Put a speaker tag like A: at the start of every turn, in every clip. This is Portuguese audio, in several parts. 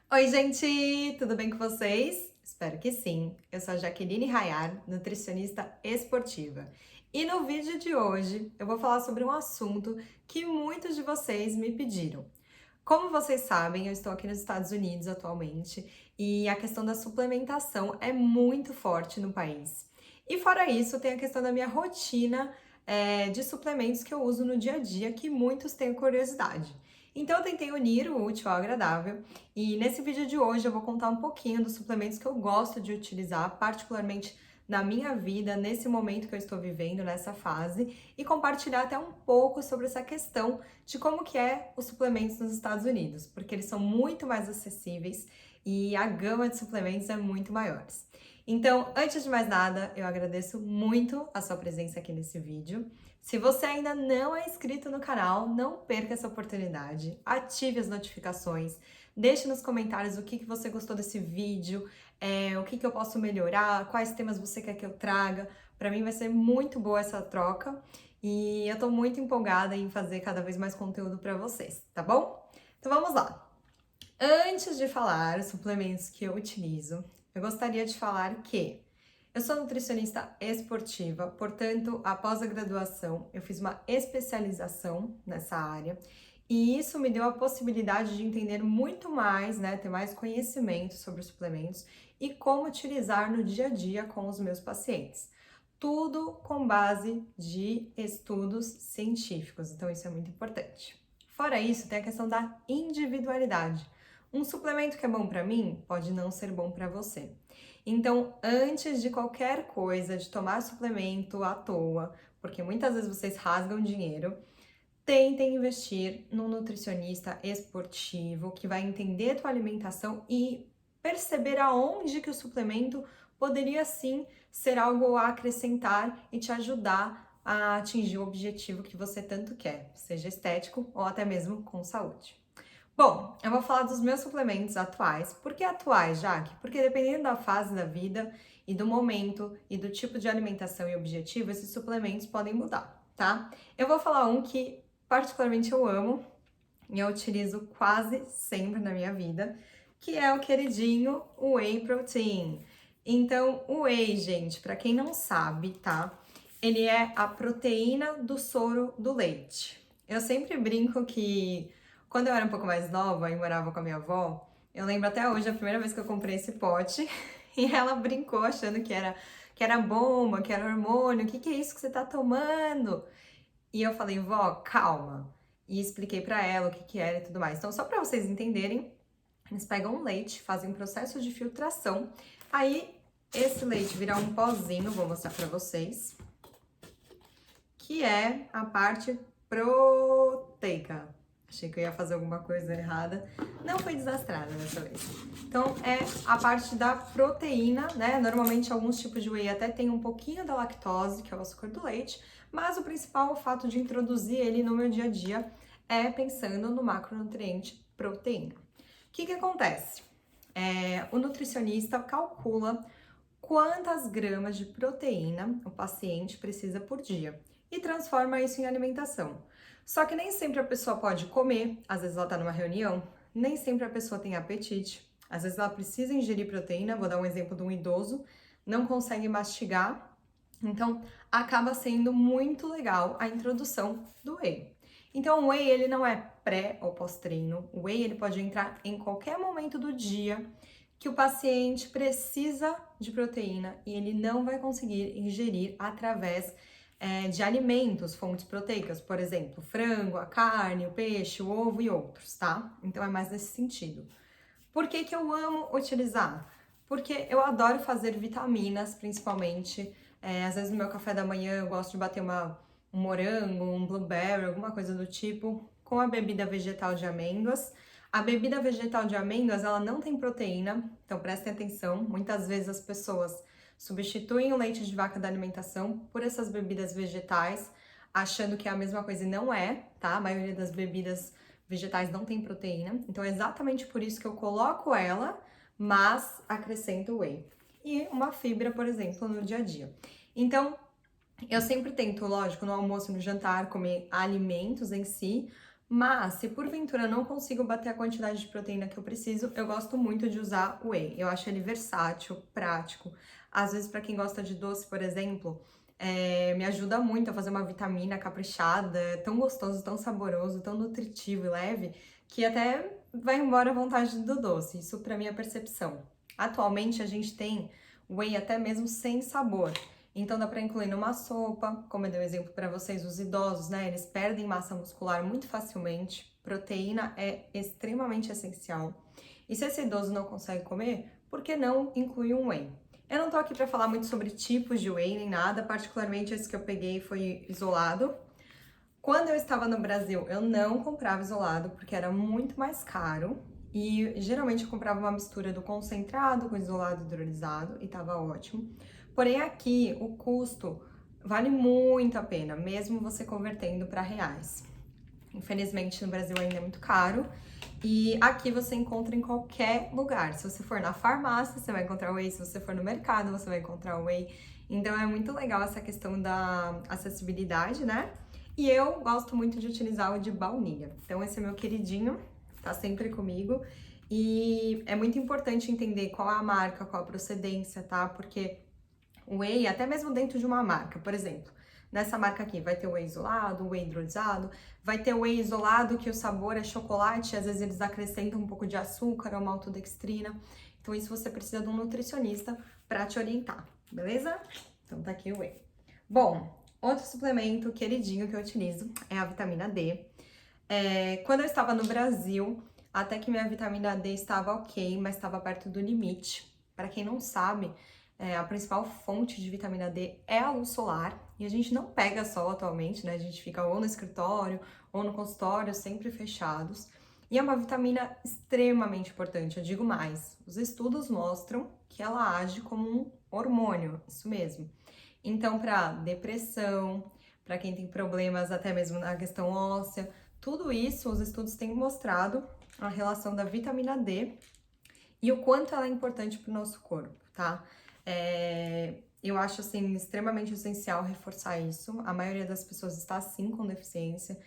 A: Oi, gente! Tudo bem com vocês? Espero que sim. Eu sou a Jaqueline Rayar, nutricionista esportiva. E no vídeo de hoje eu vou falar sobre um assunto que muitos de vocês me pediram. Como vocês sabem, eu estou aqui nos Estados Unidos atualmente e a questão da suplementação é muito forte no país. E fora isso, tem a questão da minha rotina, de suplementos que eu uso no dia a dia, que muitos têm curiosidade. Então, eu tentei unir o útil ao agradável e nesse vídeo de hoje eu vou contar um pouquinho dos suplementos que eu gosto de utilizar, particularmente na minha vida, nesse momento que eu estou vivendo, nessa fase, e compartilhar até um pouco sobre essa questão de como que é os suplementos nos Estados Unidos, porque eles são muito mais acessíveis e a gama de suplementos é muito maiores. Então, antes de mais nada, eu agradeço muito a sua presença aqui nesse vídeo. Se você ainda não é inscrito no canal, não perca essa oportunidade. Ative as notificações, deixe nos comentários o que você gostou desse vídeo, o que eu posso melhorar, quais temas você quer que eu traga. Para mim vai ser muito boa essa troca e eu tô muito empolgada em fazer cada vez mais conteúdo para vocês, tá bom? Então vamos lá. Antes de falar os suplementos que eu utilizo, eu gostaria de falar que eu sou nutricionista esportiva, portanto, após a graduação, eu fiz uma especialização nessa área e isso me deu a possibilidade de entender muito mais, né, ter mais conhecimento sobre os suplementos e como utilizar no dia a dia com os meus pacientes. Tudo com base de estudos científicos, então isso é muito importante. Fora isso, tem a questão da individualidade. Um suplemento que é bom para mim pode não ser bom para você. Então, antes de qualquer coisa, de tomar suplemento à toa, porque muitas vezes vocês rasgam dinheiro, tentem investir num nutricionista esportivo que vai entender a tua alimentação e perceber aonde que o suplemento poderia sim ser algo a acrescentar e te ajudar a atingir o objetivo que você tanto quer, seja estético ou até mesmo com saúde. Bom, eu vou falar dos meus suplementos atuais. Por que atuais, Jaque? Porque dependendo da fase da vida e do momento e do tipo de alimentação e objetivo, esses suplementos podem mudar, tá? Eu vou falar um que particularmente eu amo e eu utilizo quase sempre na minha vida, que é o queridinho Whey Protein. Então, o Whey, gente, para quem não sabe, tá? Ele é a proteína do soro do leite. Eu sempre brinco que quando eu era um pouco mais nova e morava com a minha avó, eu lembro até hoje a primeira vez que eu comprei esse pote e ela brincou achando que era bomba, que era hormônio. O que que é isso que você tá tomando? E eu falei, vó, calma. E expliquei pra ela o que que era e tudo mais. Então, só pra vocês entenderem, eles pegam um leite, fazem um processo de filtração. Aí, esse leite vira um pozinho, vou mostrar pra vocês, que é a parte proteica. Achei que eu ia fazer alguma coisa errada. Não foi desastrada dessa vez. Então, é a parte da proteína, né? Normalmente, alguns tipos de whey até tem um pouquinho da lactose, que é o açúcar do leite, mas o principal, o fato de introduzir ele no meu dia a dia, é pensando no macronutriente proteína. O que que acontece? O nutricionista calcula quantas gramas de proteína o paciente precisa por dia e transforma isso em alimentação. Só que nem sempre a pessoa pode comer, às vezes ela está numa reunião, nem sempre a pessoa tem apetite, às vezes ela precisa ingerir proteína, vou dar um exemplo de um idoso, não consegue mastigar, então acaba sendo muito legal a introdução do whey. Então o whey ele não é pré ou pós-treino, o whey ele pode entrar em qualquer momento do dia que o paciente precisa de proteína e ele não vai conseguir ingerir através de alimentos, fontes proteicas, por exemplo, frango, a carne, o peixe, o ovo e outros, tá? Então é mais nesse sentido. Por que que eu amo utilizar? Porque eu adoro fazer vitaminas, principalmente. Às vezes no meu café da manhã eu gosto de bater um morango, um blueberry, alguma coisa do tipo, com a bebida vegetal de amêndoas. A bebida vegetal de amêndoas, ela não tem proteína, então prestem atenção. Muitas vezes as pessoas substituem o leite de vaca da alimentação por essas bebidas vegetais, achando que é a mesma coisa e não é, tá? A maioria das bebidas vegetais não tem proteína, então é exatamente por isso que eu coloco ela, mas acrescento whey. E uma fibra, por exemplo, no dia a dia. Então, eu sempre tento, lógico, no almoço e no jantar, comer alimentos em si, Mas, se porventura eu não consigo bater a quantidade de proteína que eu preciso, eu gosto muito de usar o whey. Eu acho ele versátil, prático. Às vezes, para quem gosta de doce, por exemplo, me ajuda muito a fazer uma vitamina caprichada. É tão gostoso, tão saboroso, tão nutritivo e leve, que até vai embora a vontade do doce. Isso para minha percepção. Atualmente, a gente tem whey até mesmo sem sabor. Então dá para incluir numa sopa, como eu dei o exemplo para vocês, os idosos, né? Eles perdem massa muscular muito facilmente. Proteína é extremamente essencial. E se esse idoso não consegue comer, por que não incluir um whey? Eu não tô aqui para falar muito sobre tipos de whey nem nada, particularmente esse que eu peguei foi isolado. Quando eu estava no Brasil, eu não comprava isolado porque era muito mais caro. E geralmente eu comprava uma mistura do concentrado com isolado hidrolisado e tava ótimo. Porém, aqui o custo vale muito a pena, mesmo você convertendo para reais. Infelizmente, no Brasil ainda é muito caro. E aqui você encontra em qualquer lugar. Se você for na farmácia, você vai encontrar whey. Se você for no mercado, você vai encontrar whey. Então é muito legal essa questão da acessibilidade, né? E eu gosto muito de utilizar o de baunilha. Então esse é meu queridinho, tá sempre comigo. E é muito importante entender qual é a marca, qual a procedência, tá? Porque o whey, até mesmo dentro de uma marca, por exemplo, nessa marca aqui vai ter o whey isolado, o whey hidrolisado, vai ter o whey isolado que o sabor é chocolate, às vezes eles acrescentam um pouco de açúcar ou maltodextrina. Então isso você precisa de um nutricionista para te orientar, beleza? Então tá aqui o whey. Bom, outro suplemento queridinho que eu utilizo é a vitamina D. Quando eu estava no Brasil, até que minha vitamina D estava ok, mas estava perto do limite. Para quem não sabe, a principal fonte de vitamina D é a luz solar. E a gente não pega sol atualmente, né? A gente fica ou no escritório ou no consultório, sempre fechados. E é uma vitamina extremamente importante, eu digo mais. Os estudos mostram que ela age como um hormônio, isso mesmo. Então, para depressão, para quem tem problemas até mesmo na questão óssea, tudo isso os estudos têm mostrado a relação da vitamina D e o quanto ela é importante para o nosso corpo, tá? Eu acho, assim, extremamente essencial reforçar isso. A maioria das pessoas está, sim, com deficiência.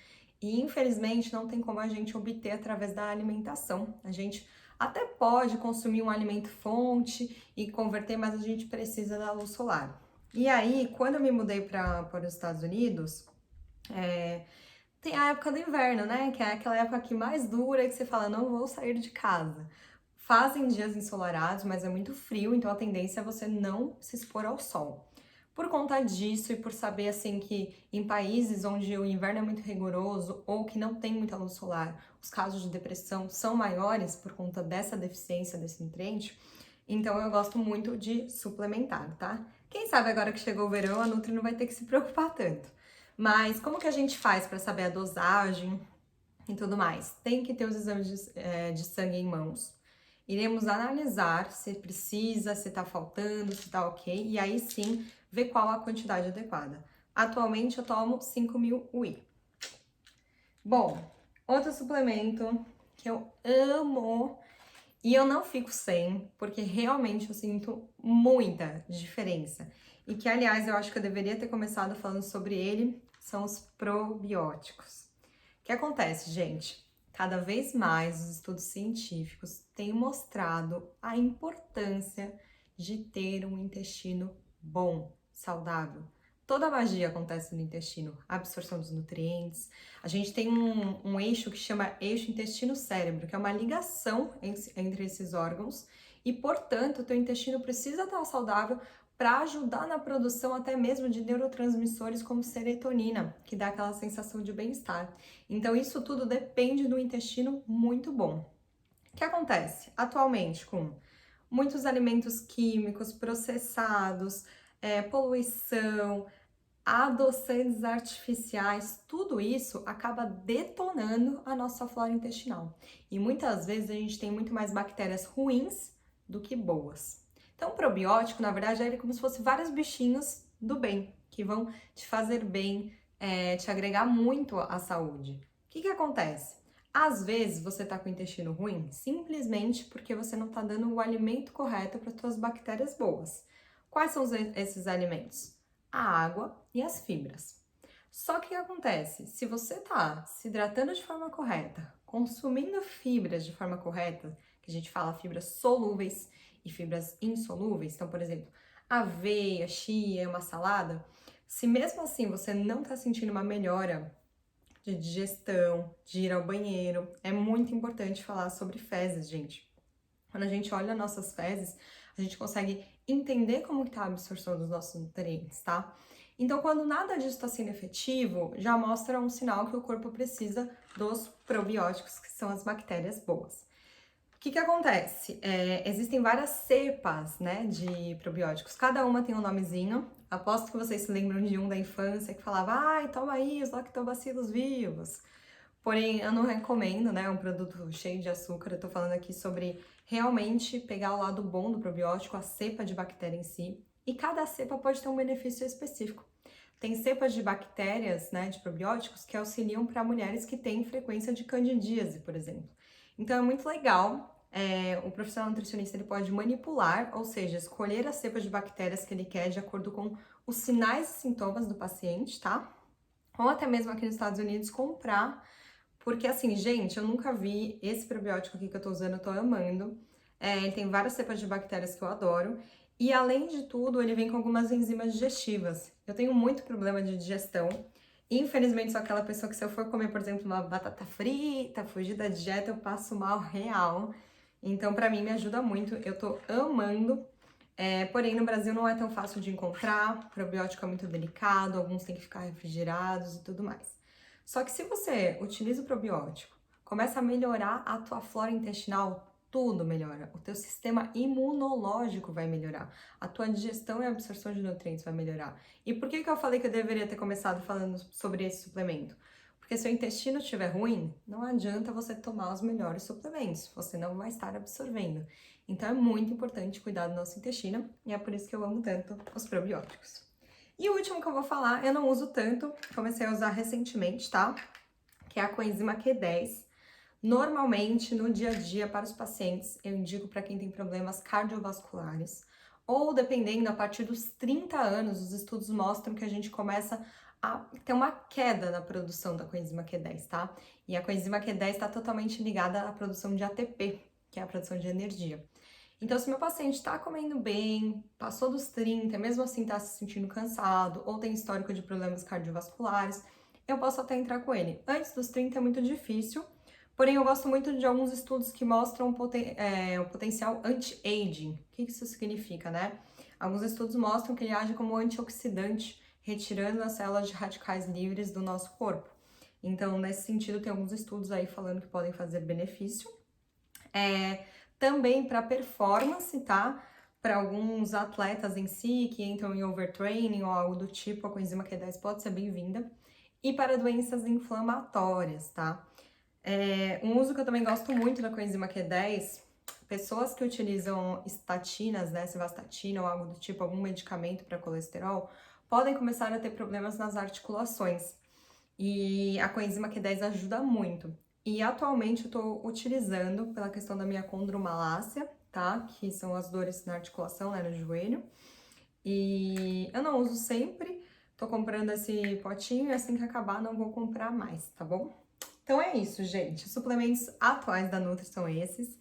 A: E, infelizmente, não tem como a gente obter através da alimentação. A gente até pode consumir um alimento fonte e converter, mas a gente precisa da luz solar. E aí, quando eu me mudei para os Estados Unidos, tem a época do inverno, né? Que é aquela época que mais dura, que você fala, não vou sair de casa. Fazem dias ensolarados, mas é muito frio, então a tendência é você não se expor ao sol. Por conta disso e por saber assim que em países onde o inverno é muito rigoroso ou que não tem muita luz solar, os casos de depressão são maiores por conta dessa deficiência desse nutriente, então eu gosto muito de suplementar, tá? Quem sabe agora que chegou o verão, a Nutri não vai ter que se preocupar tanto. Mas como que a gente faz para saber a dosagem e tudo mais? Tem que ter os exames de sangue em mãos. Iremos analisar se precisa, se tá faltando, se tá ok, e aí sim ver qual a quantidade adequada. Atualmente eu tomo 5.000 UI. Bom, outro suplemento que eu amo e eu não fico sem, porque realmente eu sinto muita diferença. E que, aliás, eu acho que eu deveria ter começado falando sobre ele, são os probióticos. O que acontece, gente? Cada vez mais os estudos científicos têm mostrado a importância de ter um intestino bom, saudável. Toda a magia acontece no intestino, a absorção dos nutrientes. A gente tem um eixo que chama eixo intestino-cérebro, que é uma ligação entre esses órgãos e, portanto, o teu intestino precisa estar saudável para ajudar na produção até mesmo de neurotransmissores como serotonina, que dá aquela sensação de bem-estar. Então, isso tudo depende do intestino muito bom. O que acontece atualmente com muitos alimentos químicos processados, poluição, adoçantes artificiais, tudo isso acaba detonando a nossa flora intestinal. E muitas vezes a gente tem muito mais bactérias ruins do que boas. Então, o probiótico, na verdade, é como se fosse vários bichinhos do bem, que vão te fazer bem, te agregar muito à saúde. O que acontece? Às vezes você tá com o intestino ruim simplesmente porque você não tá dando o alimento correto para as suas bactérias boas. Quais são esses alimentos? A água e as fibras. Só que o que acontece? Se você tá se hidratando de forma correta, consumindo fibras de forma correta, que a gente fala fibras solúveis e fibras insolúveis, então, por exemplo, aveia, chia, uma salada, se mesmo assim você não tá sentindo uma melhora de digestão, de ir ao banheiro, é muito importante falar sobre fezes, gente. Quando a gente olha nossas fezes, a gente consegue entender como está a absorção dos nossos nutrientes, tá? Então, quando nada disso está sendo efetivo, já mostra um sinal que o corpo precisa dos probióticos, que são as bactérias boas. O que acontece? Existem várias cepas, né, de probióticos. Cada uma tem um nomezinho. Aposto que vocês se lembram de um da infância que falava, ai, toma aí os lactobacilos vivos. Porém, eu não recomendo, né? É um produto cheio de açúcar. Eu tô falando aqui sobre realmente pegar o lado bom do probiótico, a cepa de bactéria em si. E cada cepa pode ter um benefício específico. Tem cepas de bactérias, né, de probióticos, que auxiliam para mulheres que têm frequência de candidíase, por exemplo. Então é muito legal. O profissional nutricionista ele pode manipular, ou seja, escolher as cepas de bactérias que ele quer de acordo com os sinais e sintomas do paciente, tá? Ou até mesmo aqui nos Estados Unidos comprar, porque assim, gente, eu nunca vi esse probiótico aqui que eu tô usando, eu tô amando. Ele tem várias cepas de bactérias que eu adoro. E além de tudo, ele vem com algumas enzimas digestivas. Eu tenho muito problema de digestão. Infelizmente, sou aquela pessoa que se eu for comer, por exemplo, uma batata frita, fugir da dieta, eu passo mal real. Então, pra mim, me ajuda muito. Eu tô amando. Porém, no Brasil não é tão fácil de encontrar. O probiótico é muito delicado, alguns têm que ficar refrigerados e tudo mais. Só que se você utiliza o probiótico, começa a melhorar a tua flora intestinal, tudo melhora. O teu sistema imunológico vai melhorar. A tua digestão e absorção de nutrientes vai melhorar. E por que eu falei que eu deveria ter começado falando sobre esse suplemento? Porque se o intestino estiver ruim, não adianta você tomar os melhores suplementos, você não vai estar absorvendo. Então é muito importante cuidar do nosso intestino e é por isso que eu amo tanto os probióticos. E o último que eu vou falar, eu não uso tanto, comecei a usar recentemente, tá? Que é a coenzima Q10. Normalmente, no dia a dia, para os pacientes, eu indico para quem tem problemas cardiovasculares, ou dependendo, a partir dos 30 anos, os estudos mostram que a gente começa a ter uma queda na produção da coenzima Q10, tá? E a coenzima Q10 está totalmente ligada à produção de ATP, que é a produção de energia. Então, se meu paciente está comendo bem, passou dos 30, mesmo assim está se sentindo cansado, ou tem histórico de problemas cardiovasculares, eu posso até entrar com ele. Antes dos 30 é muito difícil, porém eu gosto muito de alguns estudos que mostram o potencial anti-aging. O que isso significa, né? Alguns estudos mostram que ele age como antioxidante, retirando as células de radicais livres do nosso corpo. Então, nesse sentido, tem alguns estudos aí falando que podem fazer benefício. Também para performance, tá? Para alguns atletas em si que entram em overtraining ou algo do tipo, a coenzima Q10 pode ser bem-vinda. E para doenças inflamatórias, tá? Um uso que eu também gosto muito da coenzima Q10, pessoas que utilizam estatinas, né, simvastatina ou algo do tipo, algum medicamento para colesterol, podem começar a ter problemas nas articulações. E a coenzima Q10 ajuda muito. E atualmente eu tô utilizando pela questão da minha condromalácia, tá? Que são as dores na articulação, né, no joelho. E eu não uso sempre, tô comprando esse potinho e assim que acabar não vou comprar mais, tá bom? Então é isso, gente. Os suplementos atuais da Nutri são esses.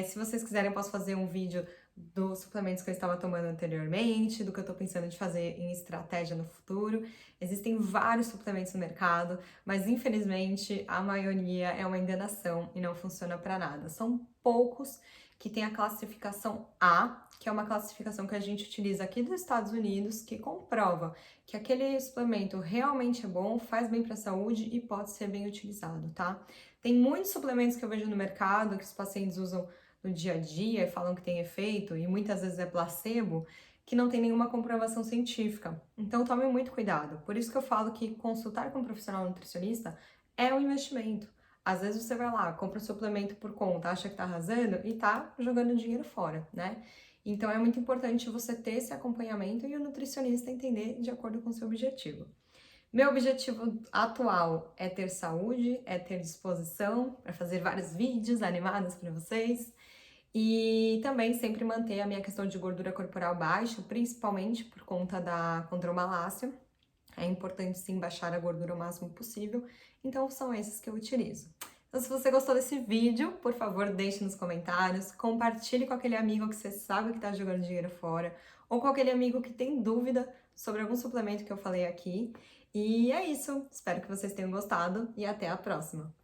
A: Se vocês quiserem, eu posso fazer um vídeo dos suplementos que eu estava tomando anteriormente, do que eu tô pensando de fazer em estratégia no futuro. Existem vários suplementos no mercado, mas infelizmente a maioria é uma enganação e não funciona para nada. São poucos que têm a classificação A, que é uma classificação que a gente utiliza aqui dos Estados Unidos, que comprova que aquele suplemento realmente é bom, faz bem para a saúde e pode ser bem utilizado, tá? Tem muitos suplementos que eu vejo no mercado que os pacientes usam no dia a dia e falam que tem efeito, e muitas vezes é placebo, que não tem nenhuma comprovação científica. Então tome muito cuidado. Por isso que eu falo que consultar com um profissional nutricionista é um investimento. Às vezes você vai lá, compra um suplemento por conta, acha que tá arrasando e tá jogando dinheiro fora, né? Então é muito importante você ter esse acompanhamento e o nutricionista entender de acordo com o seu objetivo. Meu objetivo atual é ter saúde, é ter disposição para fazer vários vídeos animados para vocês e também sempre manter a minha questão de gordura corporal baixa, principalmente por conta da condromalácia. É importante sim baixar a gordura o máximo possível, então são esses que eu utilizo. Então, se você gostou desse vídeo, por favor, deixe nos comentários, compartilhe com aquele amigo que você sabe que está jogando dinheiro fora, ou com aquele amigo que tem dúvida sobre algum suplemento que eu falei aqui. E é isso, espero que vocês tenham gostado e até a próxima!